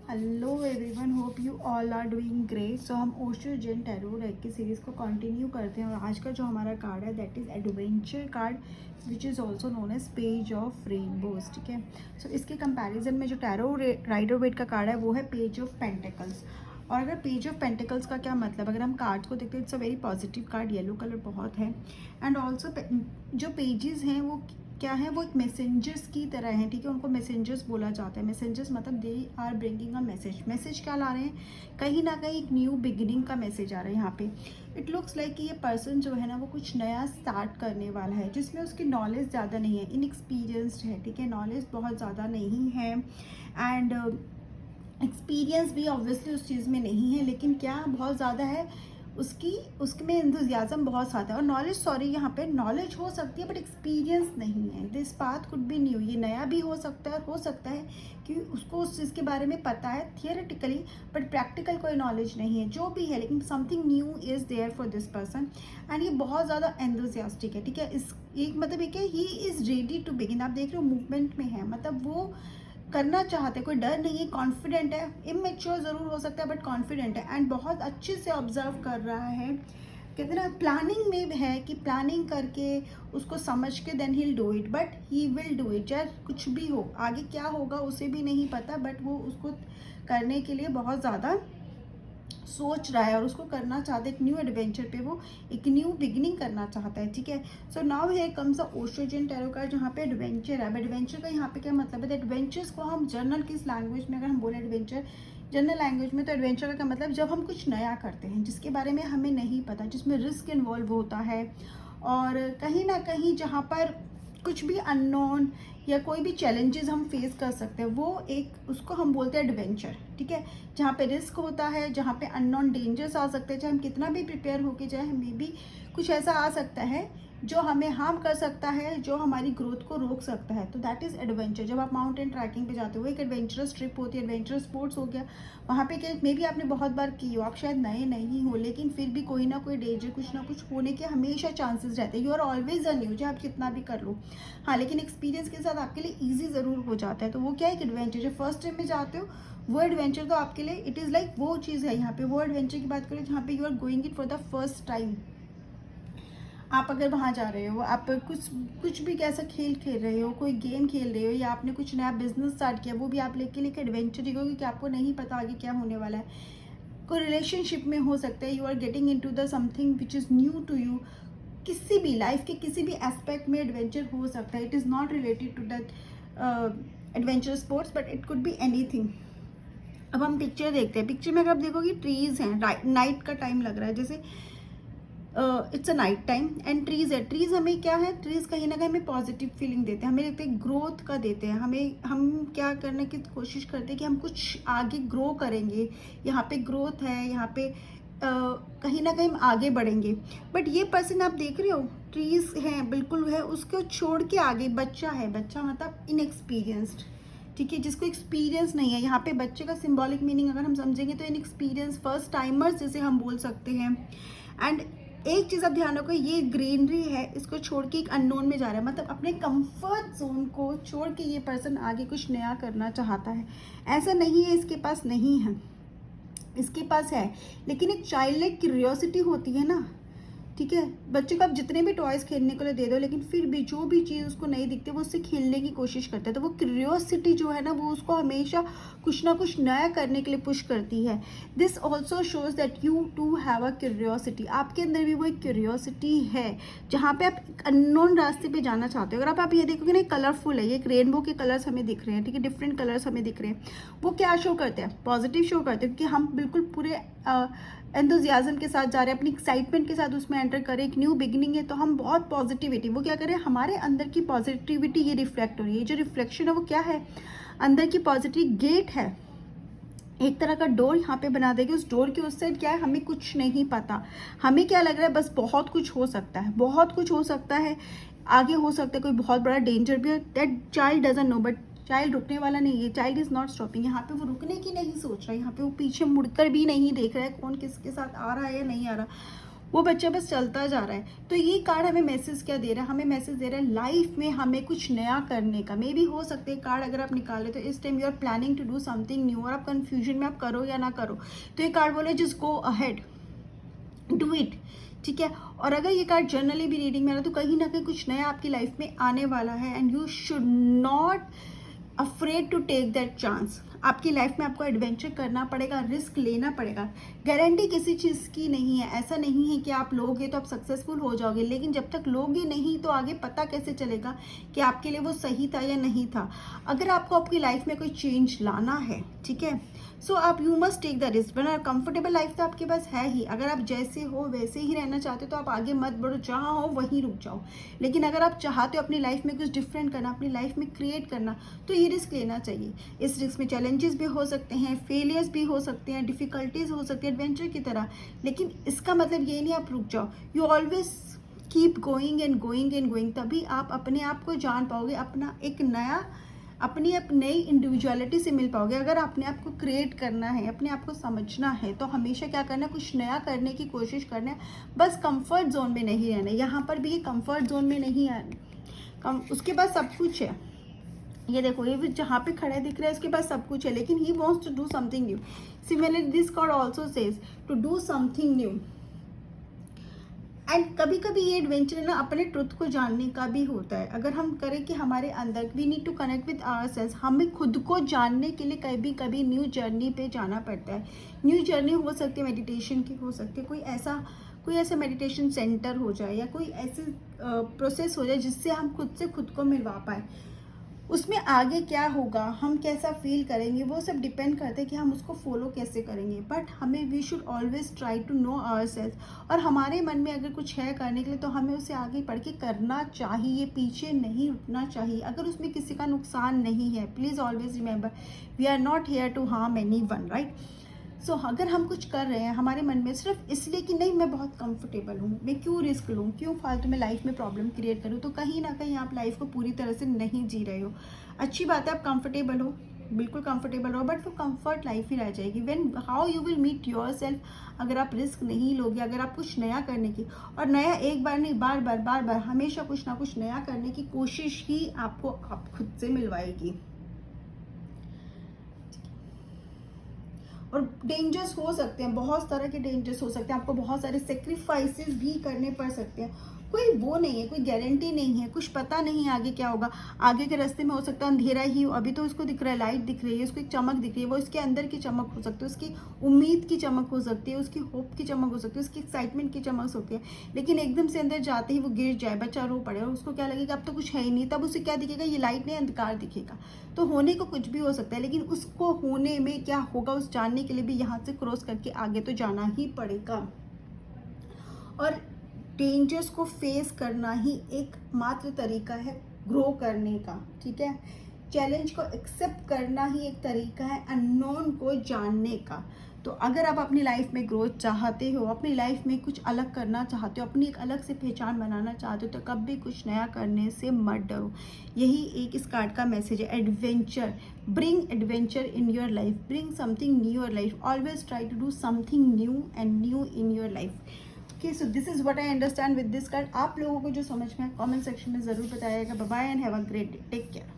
Hello everyone, hope you all are doing great. So हम Osho zen tarot deck की series को continue करते हैं और आज का जो हमारा कार्ड है that is adventure card which is also known as page of rainbows. ठीक है, सो इसके कंपैरिजन में जो टैरो राइडर वेट का कार्ड है वो है पेज ऑफ पेंटिकल्स। और अगर पेज ऑफ पेंटिकल्स का क्या मतलब, अगर हम कार्ड्स को देखते हैं it's a very positive card, yellow colour बहुत है। एंड ऑल्सो जो पेजेस हैं वो क्या है, वो एक मैसेंजर्स की तरह हैं। ठीक है, उनको मैसेंजर्स बोला जाता है। मैसेंजर्स मतलब they are bringing a message क्या ला रहे हैं, कहीं ना कहीं एक न्यू बिगिनिंग का मैसेज आ रहा है यहाँ पे। इट लुक्स लाइक कि ये पर्सन जो है ना वो कुछ नया स्टार्ट करने वाला है जिसमें उसकी नॉलेज ज़्यादा नहीं है, इनएक्सपीरियंस्ड है। ठीक है, नॉलेज बहुत ज़्यादा नहीं है एंड एक्सपीरियंस भी ऑब्वियसली उस चीज़ में नहीं है, लेकिन क्या बहुत ज़्यादा है उसमें एंथुजियाज्म बहुत ज़्यादा है। और नॉलेज, यहाँ पे नॉलेज हो सकती है बट एक्सपीरियंस नहीं है। This path could be new, ये नया भी हो सकता है कि उसको उस चीज़ के बारे में पता है थियोरेटिकली बट प्रैक्टिकल कोई नॉलेज नहीं है, जो भी है, लेकिन something new is there for this person and ये बहुत ज़्यादा एंथुजियास्टिक है। ठीक है, इस एक मतलब एक है ही इज़ रेडी टू बिगिन। आप देख रहे हो मूवमेंट में है, मतलब वो करना चाहते, कोई डर नहीं है, कॉन्फिडेंट है, इमेच्योर ज़रूर हो सकता है बट कॉन्फिडेंट है एंड बहुत अच्छे से ऑब्जर्व कर रहा है। कहते ना प्लानिंग में है कि प्लानिंग करके उसको समझ के then he will do it, but he will do it. चाहे कुछ भी हो, आगे क्या होगा उसे भी नहीं पता, बट वो उसको करने के लिए बहुत ज़्यादा सोच रहा है और उसको करना चाहता है। एक न्यू एडवेंचर पे वो एक न्यू बिगिनिंग करना चाहता है। ठीक है, so now here comes a Osho zen tarot card जहाँ पे एडवेंचर है। एडवेंचर का यहाँ पे क्या मतलब है, एडवेंचर्स को हम जर्नल किस लैंग्वेज में अगर हम बोले एडवेंचर जनरल लैंग्वेज में, तो एडवेंचर का क्या मतलब, जब हम कुछ नया करते हैं जिसके बारे में हमें नहीं पता, जिसमें रिस्क इन्वॉल्व होता है और कहीं ना कहीं जहाँ पर कुछ भी अननोन या कोई भी चैलेंजेस हम फेस कर सकते हैं, वो एक उसको हम बोलते हैं एडवेंचर। ठीक है, जहाँ पे रिस्क होता है, जहाँ पे अननोन डेंजर्स आ सकते हैं, चाहे हम कितना भी प्रिपेयर होके जाए, हमें भी कुछ ऐसा आ सकता है जो हमें हार्म कर सकता है, जो हमारी ग्रोथ को रोक सकता है। तो दैट इज़ एडवेंचर। जब आप माउंटेन ट्रैकिंग पे जाते हो, एक एडवेंचरस ट्रिप होती है, एडवेंचरस स्पोर्ट्स हो गया। वहाँ पे क्या मे बी आपने बहुत बार की हो, आप शायद नए नहीं हो, लेकिन फिर भी कोई ना कोई डेंजर, कुछ ना कुछ होने के हमेशा चांसेस रहते हैं। You are always a new, चाहे आप कितना भी कर लो। हाँ, लेकिन एक्सपीरियंस के साथ आपके लिए ईजी ज़रूर हो जाता है। तो वो क्या है, एक एडवेंचर। जब फर्स्ट टाइम में जाते हो वो एडवेंचर तो आपके लिए इट इज़ लाइक वो चीज़ है। यहाँ पे वो एडवेंचर की बात करें जहाँ पे you are going it for the first time. आप अगर वहाँ जा रहे हो, आप कुछ भी कैसा खेल खेल रहे हो, कोई गेम खेल रहे हो या आपने कुछ नया बिजनेस स्टार्ट किया, वो भी आप लेके लेके एडवेंचर ही हो, क्योंकि आपको नहीं पता आगे क्या होने वाला है। कोई रिलेशनशिप में हो सकता है, you are getting into the something which is new to you. किसी भी लाइफ के किसी भी एस्पेक्ट में एडवेंचर हो सकता है। It is not related to that adventure sports but it could be anything. अब हम पिक्चर देखते हैं। पिक्चर में अगर आप देखोगे ट्रीज हैं, नाइट का टाइम लग रहा है, जैसे it's a night time and trees है। ट्रीज हमें क्या है, ट्रीज कहीं ना कहीं हमें पॉजिटिव फीलिंग देते हैं, हमें लगता है ग्रोथ का देते हैं। हम क्या करने की कोशिश करते हैं कि हम कुछ आगे ग्रो करेंगे, यहाँ पे ग्रोथ है, यहाँ पे कहीं ना कहीं हम आगे बढ़ेंगे। बट ये पर्सन आप देख रहे हो, ट्रीज हैं बिल्कुल है, उसको छोड़ के आगे बच्चा है। बच्चा मतलब इनएक्सपीरियंस्ड। ठीक है, जिसको एक्सपीरियंस नहीं है। यहाँ पे बच्चे का सिंबॉलिक मीनिंग अगर हम समझेंगे तो इनएक्सपीरियंस, फर्स्ट टाइमर्स जैसे हम बोल सकते हैं। एंड एक चीज़ आप ध्यान रखो, ये ग्रीनरी है, इसको छोड़ के एक अननोन में जा रहा है, मतलब अपने कंफर्ट जोन को छोड़ के ये पर्सन आगे कुछ नया करना चाहता है। ऐसा नहीं है इसके पास नहीं है, इसके पास है, लेकिन एक चाइल्ड लाइक क्यूरियोसिटी होती है ना। ठीक है, बच्चे को आप जितने भी टॉयज खेलने के लिए दे दो, लेकिन फिर भी जो भी चीज़ उसको नहीं दिखती वो उससे खेलने की कोशिश करता है। तो वो क्यूरियोसिटी जो है ना, वो उसको हमेशा कुछ ना कुछ नया करने के लिए पुश करती है। This also shows that you too have a curiosity. आपके अंदर भी वो एक क्यूरियोसिटी है जहाँ पे आप अननोन रास्ते पे जाना चाहते हो। अगर आप ये देखोगे ना, कलरफुल है, ये एक रेनबो के कलर्स हमें दिख रहे हैं। ठीक है, डिफरेंट कलर्स हमें दिख रहे हैं। वो क्या शो करते हैं, पॉजिटिव शो करते हैं, क्योंकि हम बिल्कुल पूरे एंथुजियाज्म के साथ जा रहे हैं, अपनी एक्साइटमेंट के साथ उसमें एंटर करें, एक न्यू बिगिनिंग है, तो हम बहुत पॉजिटिविटी, वो क्या करें, हमारे अंदर की पॉजिटिविटी ये रिफ्लेक्ट हो रही है। जो रिफ्लेक्शन है वो क्या है, अंदर की पॉजिटिव गेट है, एक तरह का डोर यहाँ पे बना देगी। उस डोर के उस साइड क्या है, हमें कुछ नहीं पता, हमें क्या लग रहा है, बस बहुत कुछ हो सकता है, बहुत कुछ हो सकता है, आगे हो सकता है कोई बहुत बड़ा डेंजर भी है। That child doesn't know, but child रुकने वाला नहीं है। Child is not stopping. यहाँ पे वो रुकने की नहीं सोच रहा है, यहाँ पे वो पीछे मुड़कर भी नहीं देख रहा है कौन किसके साथ आ रहा है या नहीं आ रहा। वो बच्चा बस चलता जा रहा है। तो ये कार्ड हमें मैसेज क्या दे रहा है? हमें मैसेज दे रहा है लाइफ में हमें कुछ नया करने का। मे भी हो सकते हैं कार्ड अगर आप निकाले तो इस time you are planning to do something new, और आप कंफ्यूजन में आप करो या ना करो। तो ये कार्ड बोले just go ahead, do it, ठीक है। और अगर ये कार्ड जनरली भी रीडिंग में आ रहा है तो कहीं ना कहीं कुछ नया आपकी लाइफ में आने वाला है, and you should not afraid to take that chance. आपकी लाइफ में आपको एडवेंचर करना पड़ेगा, रिस्क लेना पड़ेगा। गारंटी किसी चीज़ की नहीं है, ऐसा नहीं है कि आप लोगे तो आप सक्सेसफुल हो जाओगे, लेकिन जब तक लोगे नहीं तो आगे पता कैसे चलेगा कि आपके लिए वो सही था या नहीं था। अगर आपको आपकी लाइफ में कोई चेंज लाना है, ठीक है, सो आप you must take the risk. वरना कंफर्टेबल लाइफ तो आपके पास है ही। अगर आप जैसे हो वैसे ही रहना चाहते हो तो आप आगे मत बढ़ो, जहाँ हो वहीं रुक जाओ। लेकिन अगर आप चाहते हो अपनी लाइफ में कुछ डिफरेंट करना, अपनी लाइफ में क्रिएट करना, तो ये रिस्क लेना चाहिए। इस रिस्क में चैलेंजेस भी हो सकते हैं, फेलियर्स भी हो सकते हैं, डिफिकल्टीज हो सकती है एडवेंचर की तरह। लेकिन इसका मतलब ये नहीं आप रुक जाओ। You always keep going and going and going, तभी आप अपने आप को जान पाओगे, अपना एक नया अपनी नई इंडिविजुअलिटी से मिल पाओगे। अगर अपने आप को क्रिएट करना है, अपने आप को समझना है, तो हमेशा क्या करना है, कुछ नया करने की कोशिश करना है। बस कंफर्ट जोन में नहीं रहना। यहाँ पर भी ये कंफर्ट जोन में नहीं आना, उसके पास सब कुछ है। ये देखो, ये भी जहाँ पे खड़े दिख रहा है उसके पास सब कुछ है, लेकिन he wants to do something new. Similarly this card also says to do something new. And कभी कभी ये एडवेंचर ना अपने ट्रुथ को जानने का भी होता है। अगर हम करें कि हमारे अंदर we need to connect with ourselves, हमें खुद को जानने के लिए कभी कभी न्यू जर्नी पे जाना पड़ता है। न्यू जर्नी हो सकती है मेडिटेशन की, हो सकती है कोई ऐसा मेडिटेशन सेंटर हो जाए, या कोई ऐसी प्रोसेस हो जाए जिससे हम खुद से खुद को मिलवा पाए। उसमें आगे क्या होगा, हम कैसा फील करेंगे, वो सब डिपेंड करते हैं कि हम उसको फॉलो कैसे करेंगे। बट हमें we should always try to know ourselves. और हमारे मन में अगर कुछ है करने के लिए तो हमें उसे आगे बढ़ के करना चाहिए, पीछे नहीं उठना चाहिए। अगर उसमें किसी का नुकसान नहीं है, please always remember we are not here to harm anyone, right. So अगर हम कुछ कर रहे हैं हमारे मन में सिर्फ इसलिए कि नहीं मैं बहुत कंफर्टेबल हूँ, मैं क्यों रिस्क लूँ, क्यों फालतू में लाइफ में प्रॉब्लम क्रिएट करूँ, तो कहीं ना कहीं आप लाइफ को पूरी तरह से नहीं जी रहे हो। अच्छी बात है आप कंफर्टेबल हो, बिल्कुल कंफर्टेबल हो, बट वो कंफर्ट लाइफ ही रह जाएगी। When how you will meet yourself. अगर आप रिस्क नहीं लोगे, अगर आप कुछ नया करने की, और नया एक बार नहीं बार बार हमेशा कुछ ना कुछ नया करने की कोशिश ही आपको आप खुद से मिलवाएगी। और डेंजर्स हो सकते हैं, बहुत तरह के डेंजर्स हो सकते हैं, आपको बहुत सारे सेक्रीफाइसेस भी करने पड़ सकते हैं। कोई वो नहीं है, कोई गारंटी नहीं है, कुछ पता नहीं है आगे क्या होगा। आगे के रास्ते में हो सकता है अंधेरा ही हो, अभी तो उसको दिख रहा है, लाइट दिख रही है, उसको एक चमक दिख रही है, वो इसके अंदर की चमक हो सकती है, उसकी उम्मीद की चमक हो सकती है, उसकी होप की चमक हो सकती है, उसकी एक्साइटमेंट की चमक होती है। लेकिन एकदम से अंदर जाते ही वो गिर जाए, बच्चा रो पड़े, और उसको क्या लगेगा अब तो कुछ है ही नहीं, तब उसे क्या दिखेगा, ये लाइट नहीं अंधकार दिखेगा। तो होने को कुछ भी हो सकता है, लेकिन उसको होने में क्या होगा उस जानने के लिए भी यहाँ से क्रॉस करके आगे तो जाना ही पड़ेगा। और डेंजर्स को फेस करना ही एक मात्र तरीका है ग्रो करने का, ठीक है। चैलेंज को एक्सेप्ट करना ही एक तरीका है अननोन को जानने का। तो अगर आप अपनी लाइफ में ग्रोथ चाहते हो, अपनी लाइफ में कुछ अलग करना चाहते हो, अपनी एक अलग से पहचान बनाना चाहते हो, तो कभी कुछ नया करने से मत डरो। यही एक इस कार्ड का मैसेज है, adventure. Bring adventure in your life, bring something new your life, always try to do something new and new in your life. Okay, so this is what I understand with this card. आप लोगों को जो समझ में comment section में ज़रूर बताइएगा। Bye bye and have a great day, take care.